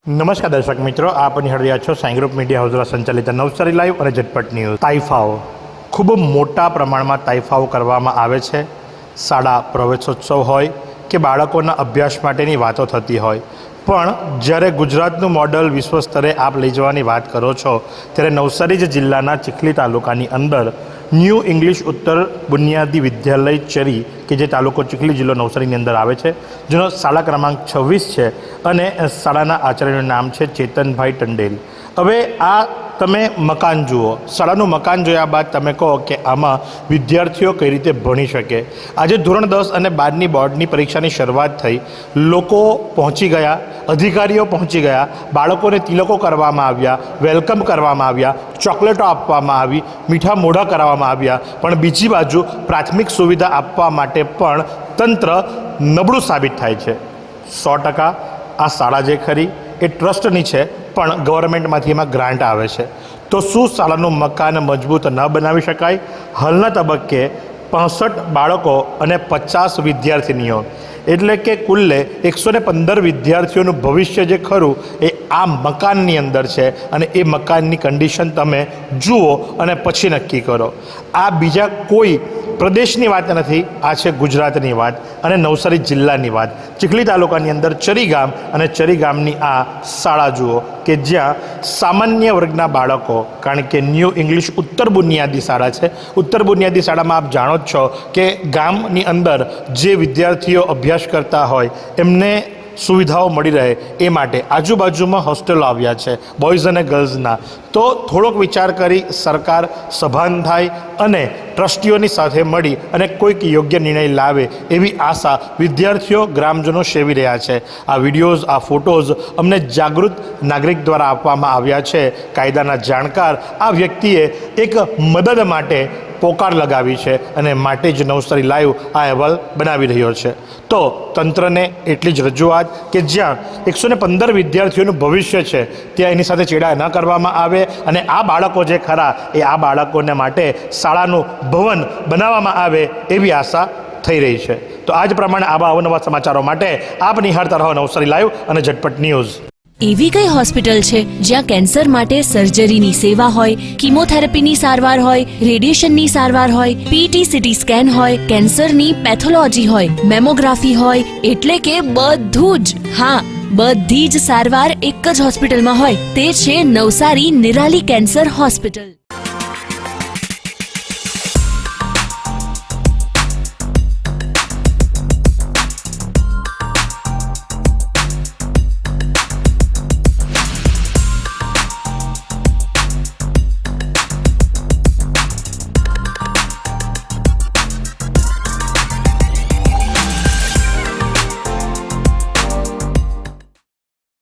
નમસ્કાર દર્શક મિત્રો, આપ નિહાળી રહ્યા છો સાઈ ગ્રુપ મીડિયા હાઉસ દ્વારા સંચાલિત નવસારી લાઈવ અને ઝટપટ ન્યૂઝ। તાઇફાઓ ખૂબ મોટા પ્રમાણમાં તાઇફાઓ કરવામાં આવે છે। શાળા પ્રવેશોત્સવ હોય કે બાળકોના અભ્યાસ માટેની વાતો થતી હોય, પણ જ્યારે ગુજરાતનું મોડલ વિશ્વ સ્તરે આપ લઈ જવાની વાત કરો છો ત્યારે નવસારી જિલ્લાના ચીખલી તાલુકાની અંદર ન્યૂ ઇંગ્લિશ ઉત્તર બુનિયાદી વિદ્યાલય ચરી કે જે તાલુકો ચીખલી જિલ્લો નવસારીની અંદર આવે છે, જેનો શાળા ક્રમાંક 26 છે અને શાળાના આચાર્યનું નામ છે ચેતનભાઈ ટંડેલ। હવે આ તમે મકાન જુઓ, શાળાનું મકાન જોયા બાદ તમે કહો કે આમાં વિદ્યાર્થીઓ કઈ રીતે ભણી શકે। આજે ધોરણ 10 અને 12ની બોર્ડની પરીક્ષાની શરૂઆત થઈ, લોકો પહોંચી ગયા, અધિકારીઓ પહોંચી ગયા, બાળકોને તિલકો કરવામાં આવ્યા, વેલકમ કરવામાં આવ્યા, ચોકલેટો આપવામાં આવી, મીઠા મોઢા કરાવવામાં આવ્યા, પણ બીજી બાજુ પ્રાથમિક સુવિધા આપવા માટે પણ તંત્ર નબળું સાબિત થાય છે। 100% આ શાળા જે ખરી એ ટ્રસ્ટની છે, પણ ગવર્મેન્ટમાંથી એમાં ગ્રાન્ટ આવે છે, તો શું શાળાનું મકાન મજબૂત ન બનાવી શકાય? હાલના તબક્કે 65 બાળકો અને 50 વિદ્યાર્થીનીઓ એટલે કે કુલ્લે 115 વિદ્યાર્થીઓનું ભવિષ્ય જે ખરું એ આ મકાનની અંદર છે, અને એ મકાનની કન્ડિશન તમે જુઓ અને પછી નક્કી કરો। આ બીજા કોઈ પ્રદેશની વાત નથી, આ છે ગુજરાતની વાત અને નવસારી જિલ્લાની વાત। ચીખલી તાલુકાની અંદર ચરી ગામ અને ચરી ગામની આ શાળા જુઓ કે જ્યાં સામાન્ય વર્ગના બાળકો, કારણ કે ન્યૂ ઇંગ્લિશ ઉત્તર બુનિયાદી શાળા છે, ઉત્તર બુનિયાદી શાળામાં આપ જાણો જ છો કે ગામની અંદર જે વિદ્યાર્થીઓ અભ્યાસ કરતા હોય એમને સુવિધાઓ મળી રહે એ માટે આજુબાજુમાં હોસ્ટેલો આવ્યા છે બોયઝ અને ગર્લ્સના। તો થોડોક વિચાર કરી સરકાર સભાન થાય અને ટ્રસ્ટીઓની સાથે મળી અને કોઈક યોગ્ય નિર્ણય લાવે એવી આશા વિદ્યાર્થીઓ ગ્રામજનો સેવી રહ્યા છે। આ વિડીયોઝ, આ ફોટોઝ અમને જાગૃત નાગરિક દ્વારા આપવામાં આવ્યા છે। કાયદાના જાણકાર આ વ્યક્તિએ એક મદદ માટે પોકાર લગાવી છે અને માટે જ નવસારી લાઈવ આ અહેવાલ બનાવી રહ્યો છે। તો તંત્રને એટલી જ રજૂઆત કે જ્યાં 115 વિદ્યાર્થીઓનું ભવિષ્ય છે ત્યાં એની સાથે ચેડા ન કરવામાં આવે અને આ બાળકો જે ખરા એ આ બાળકોને માટે શાળાનું ભવન બનાવવામાં આવે એવી આશા થઈ રહી છે। તો આજ પ્રમાણે આવા અવનવા સમાચારો માટે આપ નિહાળતા રહો નવસારી લાઈવ અને ઝટપટ ન્યૂઝ। એવી કઈ હોસ્પિટલ છે જ્યાં કેન્સર માટે સર્જરીની સેવા હોય, કીમોથેરાપીની સારવાર હોય, રેડિયેશનની સારવાર હોય, પીટી સીટી સ્કેન હોય, કેન્સરની પેથોલોજી હોય, મેમોગ્રાફી હોય, એટલે કે બધું જ। હા, બધી જ સારવાર એક જ હોસ્પિટલમાં હોય, તે છે નવસારી નિરાલી કેન્સર હોસ્પિટલ।